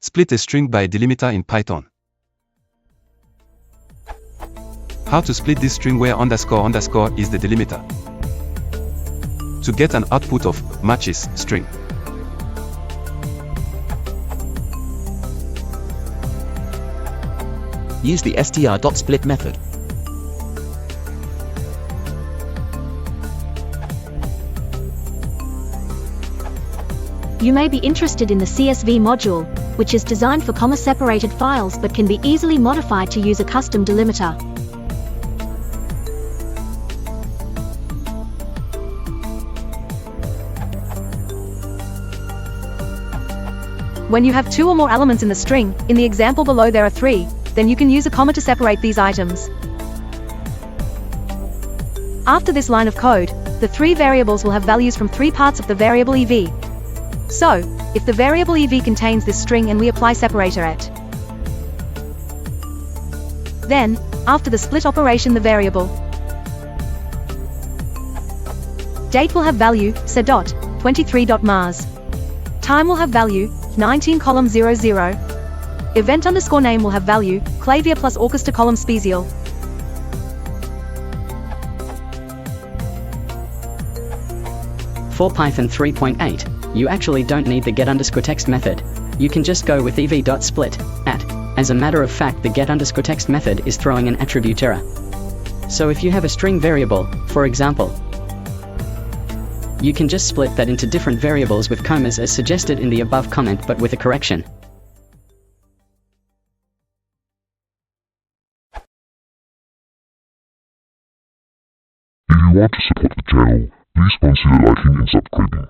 Split a string by delimiter in Python. How to split this string where underscore underscore is the delimiter. To get an output of matches string. Use the str.split method. You may be interested in the CSV module, which is designed for comma-separated files but can be easily modified to use a custom delimiter. When you have 2 or more elements in the string, in the example below there are 3, then you can use a comma to separate these items. After this line of code, the 3 variables will have values from 3 parts of the variable EV. So, if the variable EV contains this string and we apply separator at, then, after the split operation the variable date will have value, sa.23.mars. Time will have value, 19 column 00. Event underscore name will have value, clavier plus orchestra column special. For Python 3.8, you actually don't need the get_text method. You can just go with ev.split at. As a matter of fact, the get_text method is throwing an attribute error. So if you have a string variable, for example, you can just split that into different variables with commas as suggested in the above comment but with a correction. If you want to support the channel, please consider liking and subscribing.